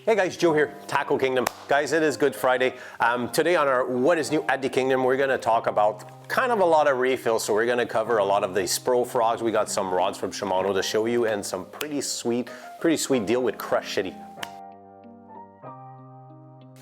Hey guys, Joe here, Tackle Kingdom. Guys, it is Good Friday. Today on our What is New at the Kingdom, we're gonna talk about kind of a lot of refills. So we're gonna cover a lot of the SPRO frogs. We got some rods from Shimano to show you and some pretty sweet deal with Crush City.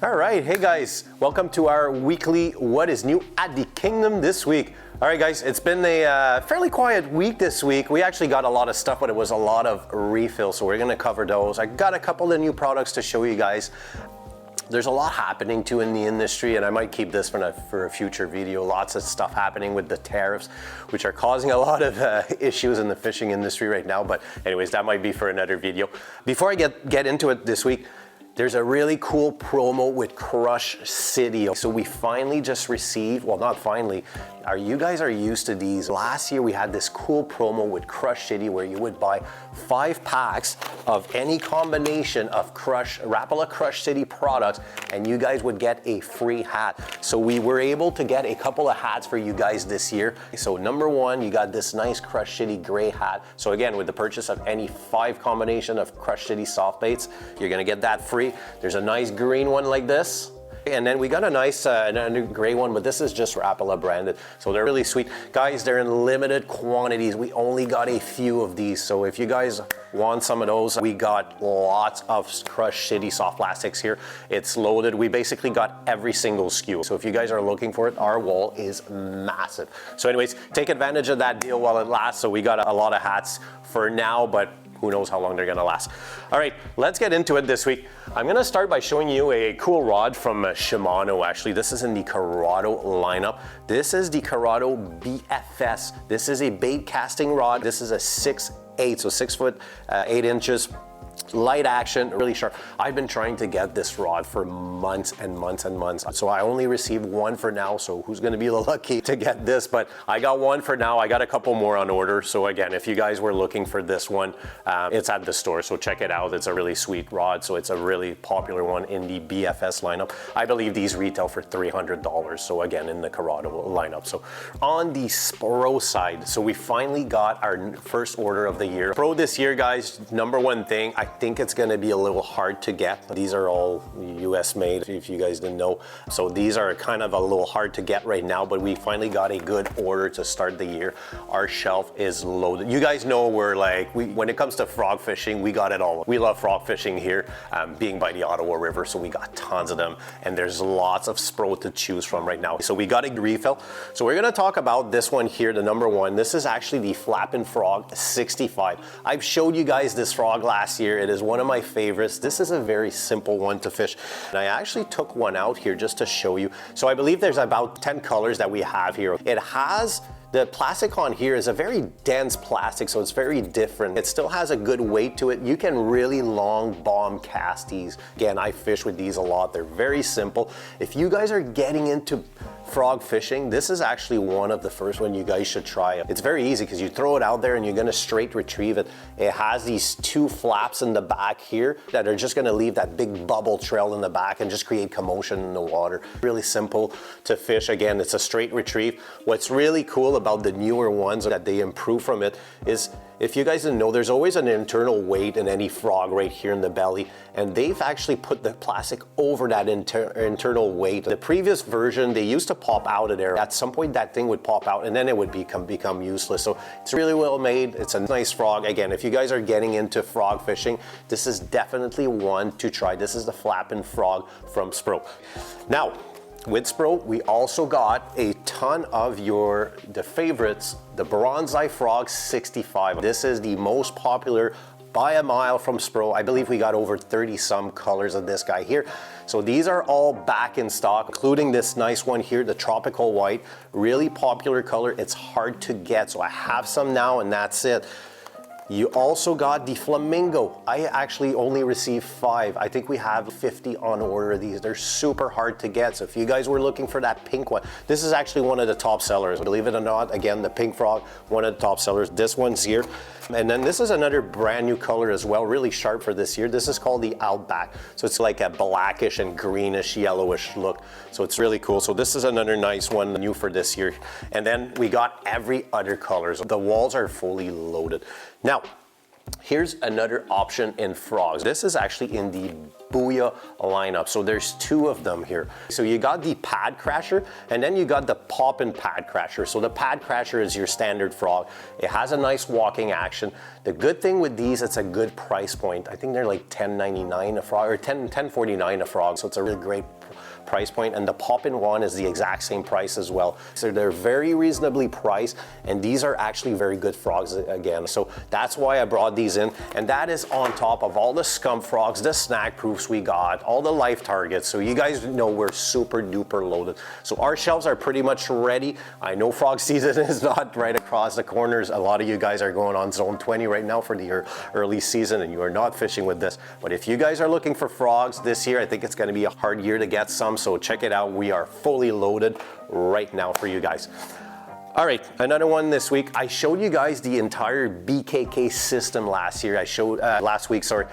All right, hey guys, welcome to our weekly What is New at the Kingdom this week. All right guys, it's been a fairly quiet week this week. We actually got a lot of stuff, but it was a lot of refills, so we're gonna cover those. I got a couple of new products to show you guys. There's a lot happening too in the industry, and I might keep this for a future video. Lots of stuff happening with the tariffs, which are causing a lot of issues in the fishing industry right now. But anyways, that might be for another video. Before I get into it this week, there's a really cool promo with Crush City. So we finally just received, well not finally, you guys are used to these. Last year we had this cool promo with Crush City where you would buy 5 packs of any combination of Rapala Crush City products and you guys would get a free hat. So we were able to get a couple of hats for you guys this year. So number one, you got this nice Crush City gray hat. So again, with the purchase of any 5 combination of Crush City soft baits, you're gonna get that free. There's a nice green one like this. And then we got a nice gray one, but this is just Rapala branded. So they're really sweet. Guys, they're in limited quantities. We only got a few of these. So if you guys want some of those, we got lots of Crush City soft plastics here. It's loaded. We basically got every single SKU. So if you guys are looking for it, our wall is massive. So anyways, take advantage of that deal while it lasts. So we got a lot of hats for now, but who knows how long they're gonna last. All right, let's get into it this week. I'm gonna start by showing you a cool rod from Shimano. Actually, this is in the Curado lineup. This is the Curado BFS. This is a bait casting rod. This is a 6'8", so 6 foot 8 inches. Light action, really sharp. I've been trying to get this rod for months and months and months. So I only received one for now, so who's gonna be lucky to get this? But I got one for now. I got a couple more on order. So again, if you guys were looking for this one, it's at the store, so check it out. It's a really sweet rod, so it's a really popular one in the BFS lineup. I believe these retail for $300, so again, in the Curado lineup. So on the SPRO side, so we finally got our first order of the year. Pro this year, guys, number one thing, I think it's going to be a little hard to get. These are all US made, if you guys didn't know. So these are kind of a little hard to get right now, but we finally got a good order to start the year. Our shelf is loaded. You guys know we're like, when it comes to frog fishing, we got it all. We love frog fishing here, being by the Ottawa River, so we got tons of them, and there's lots of SPRO to choose from right now. So we got a refill. So we're going to talk about this one here, the number one. This is actually the Flappin' Frog 65. I've showed you guys this frog last year. It is one of my favorites. This is a very simple one to fish. And I actually took one out here just to show you. So I believe there's about 10 colors that we have here. It has, the plastic on here is a very dense plastic, so it's very different. It still has a good weight to it. You can really long bomb cast these. Again, I fish with these a lot. They're very simple. If you guys are getting into frog fishing, this is actually one of the first one you guys should try. It's very easy because you throw it out there and you're gonna straight retrieve it. It has these 2 flaps in the back here that are just gonna leave that big bubble trail in the back and just create commotion in the water. Really simple to fish. Again, it's a straight retrieve. What's really cool about the newer ones that they improve from it is, if you guys didn't know, there's always an internal weight in any frog right here in the belly, and they've actually put the plastic over that internal weight. The previous version, they used to pop out of there. At some point, that thing would pop out, and then it would become useless. So it's really well made. It's a nice frog. Again, if you guys are getting into frog fishing, this is definitely one to try. This is the Flappin' Frog from SPRO. Now, with SPRO, we also got a ton of the favorites, the Bronzeye Frog 65. This is the most popular by a mile from SPRO. I believe we got over 30 some colors of this guy here. So these are all back in stock, including this nice one here, the Tropical White. Really popular color. It's hard to get, so I have some now and that's it. You also got the Flamingo. I actually only received 5. I think we have 50 on order of these. They're super hard to get. So if you guys were looking for that pink one, this is actually one of the top sellers. Believe it or not, again, the pink frog, one of the top sellers. This one's here. And then this is another brand new color as well, really sharp for this year. This is called the Outback. So it's like a blackish and greenish, yellowish look. So it's really cool. So this is another nice one, new for this year. And then we got every other color. So the walls are fully loaded. Now, Here's another option in frogs. This is actually in the Booya lineup. So there's two of them here. So you got the pad crasher and then you got the pop-in pad crasher. So the pad crasher is your standard frog. It has a nice walking action. The good thing with these, it's a good price point. I think they're like $10.99 a frog or $10.49 a frog. So it's a really great price point, and the pop-in one is the exact same price as well. So they're very reasonably priced, and these are actually very good frogs again. So that's why I brought these in, and that is on top of all the scum frogs, the snack proofs we got, all the life targets. So you guys know we're super duper loaded. So our shelves are pretty much ready. I know frog season is not right across the corners. A lot of you guys are going on zone 20 right now for the early season, and you are not fishing with this. But if you guys are looking for frogs this year, I think it's going to be a hard year to get some. So check it out. We are fully loaded right now for you guys. All right, another one this week. I showed you guys the entire BKK system last week, sorry.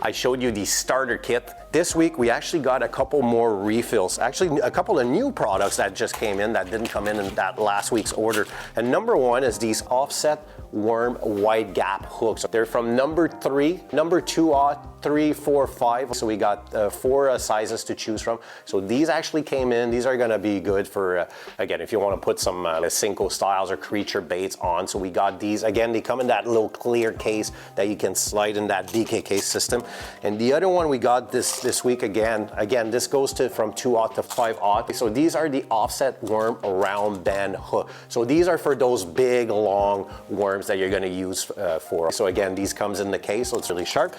I showed you the starter kit. This week, we actually got a couple more refills. Actually, a couple of new products that just came in that didn't come in that last week's order. And number one is these offset worm wide gap hooks. They're from number 3, number 2, 3, 4, 5. So we got 4 sizes to choose from. So these actually came in. These are gonna be good for, again, if you wanna put some Cinco styles or creature baits on. So we got these. Again, they come in that little clear case that you can slide in that BKK system. And the other one we got this week again, this goes to from 2/0 to 5/0. So these are the offset worm round bend hook. So these are for those big, long worms that you're gonna use for. So again, these comes in the case, so it's really sharp.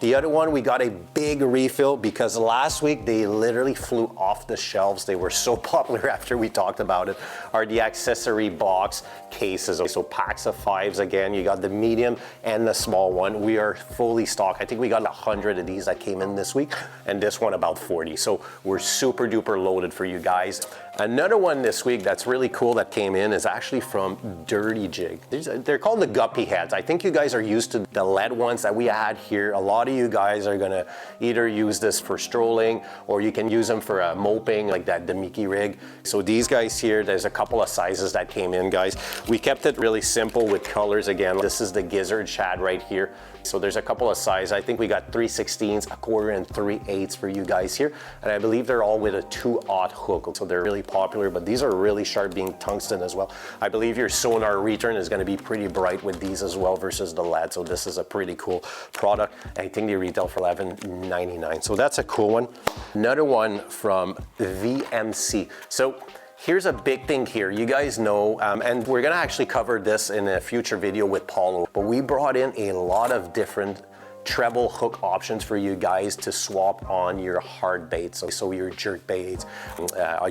The other one, we got a big refill because last week they literally flew off the shelves. They were so popular after we talked about it, are the accessory box cases. So packs of 5s again, you got the medium and the small one. We are fully stocked. I think we got 100 of these that came in this week, and this one about 40. So we're super duper loaded for you guys. Another one this week that's really cool that came in is actually from Dirty Jig. They're called the guppy heads. I think you guys are used to the lead ones that we had here. A lot of you guys are gonna either use this for strolling or you can use them for moping like that Demiki rig. So these guys here, there's a couple of sizes that came in, guys. We kept it really simple with colors again. This is the gizzard shad right here. So there's a couple of sizes. I think we got 3/16, 1/4, and 3/8 for you guys here. And I believe they're all with a 2/0 hook. So they're really popular, but these are really sharp, being tungsten as well. I believe your sonar return is gonna be pretty bright with these as well versus the lead. So this is a pretty cool product. I think they retail for $11.99. So that's a cool one. Another one from VMC. So here's a big thing here. You guys know, and we're gonna actually cover this in a future video with Paulo, but we brought in a lot of different treble hook options for you guys to swap on your hard baits. So your jerk baits,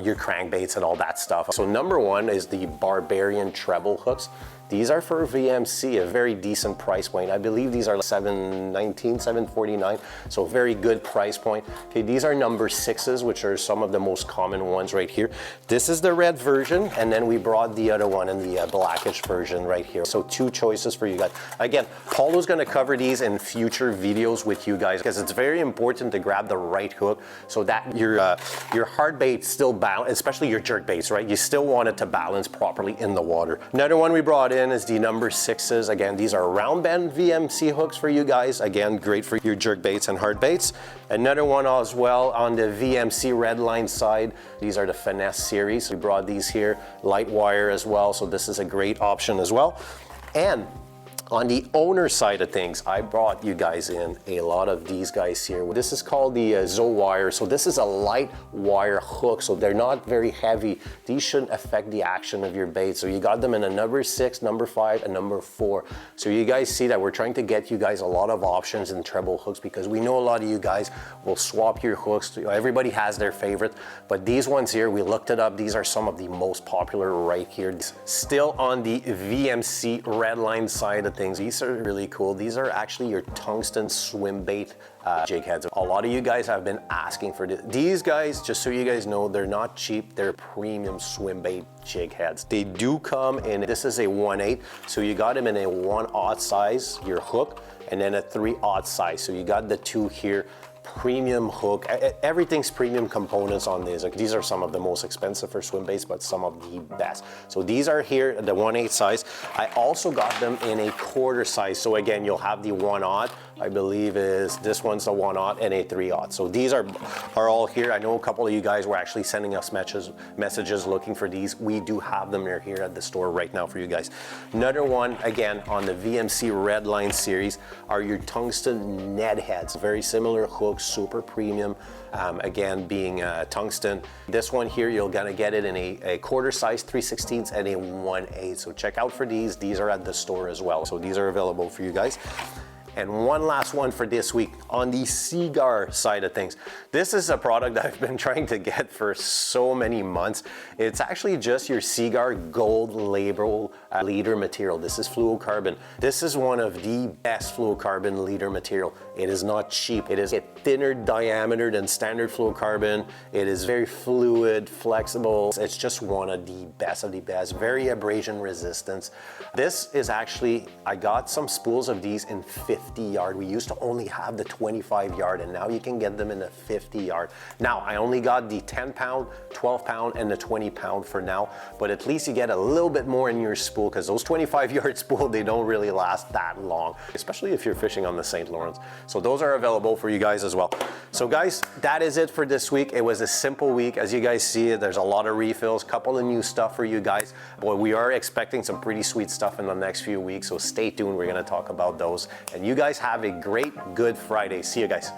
your crank baits and all that stuff. So number one is the Barbarian treble hooks. These are for VMC, a very decent price point. I believe these are $7.19, $7.49, so very good price point. Okay, these are number 6s, which are some of the most common ones right here. This is the red version, and then we brought the other one in the blackish version right here. So 2 choices for you guys. Again, Paulo's gonna cover these in future videos with you guys because it's very important to grab the right hook so that your hard bait still balance, especially your jerk baits, right? You still want it to balance properly in the water. Another one we brought in is the number 6s. Again, these are round bend VMC hooks for you guys. Again, great for your jerk baits and hard baits. Another one as well on the VMC Redline side. These are the Finesse series. We brought these here, light wire as well. So this is a great option as well. And on the owner side of things, I brought you guys in a lot of these guys here. This is called the Zo wire. So this is a light wire hook, so they're not very heavy. These shouldn't affect the action of your bait. So you got them in a number 6, number 5, and number 4. So you guys see that we're trying to get you guys a lot of options in treble hooks because we know a lot of you guys will swap your hooks. Everybody has their favorite, but these ones here, we looked it up. These are some of the most popular right here. Still on the VMC Redline side of things. These are really cool. These are actually your tungsten swim bait jig heads. A lot of you guys have been asking for this. These guys, just so you guys know, they're not cheap. They're premium swim bait jig heads. They do come in, this is a 1/8, so you got them in a 1/0 size, your hook, and then a 3/0 size. So you got the 2 here premium hook. Everything's premium components on these. Like, these are some of the most expensive for swim baits, but some of the best. So these are here, the 1/8 size. I also got them in a 1/4 size. So again, you'll have the 1/0, I believe is, this one's the 1/0 and a 3/0. So these are all here. I know a couple of you guys were actually sending us messages looking for these. We do have them. They're here at the store right now for you guys. Another one, again, on the VMC Redline series are your tungsten net heads. Very similar hooks, super premium. Again, being tungsten. This one here, you're gonna get it in a 1/4 size, 3/16 and a 1/8. So check out for these. These are at the store as well. So these are available for you guys. And one last one for this week on the Seagar side of things. This is a product that I've been trying to get for so many months. It's actually just your Seagar gold label leader material. This is fluorocarbon. This is one of the best fluorocarbon leader material. It is not cheap. It is a thinner diameter than standard fluorocarbon. It is very fluid, flexible. It's just one of the best of the best. Very abrasion resistance. This is actually, I got some spools of these in 50 yard. We used to only have the 25 yard, and now you can get them in the 50 yard. Now, I only got the 10 pound, 12 pound, and the 20 pound for now, but at least you get a little bit more in your spool, because those 25 yard spool, they don't really last that long, especially if you're fishing on the St. Lawrence. So those are available for you guys as well. So guys, that is it for this week. It was a simple week. As you guys see, there's a lot of refills, couple of new stuff for you guys. Boy, we are expecting some pretty sweet stuff in the next few weeks, so stay tuned. We're gonna talk about those. And you guys have a great, good Friday. See you guys.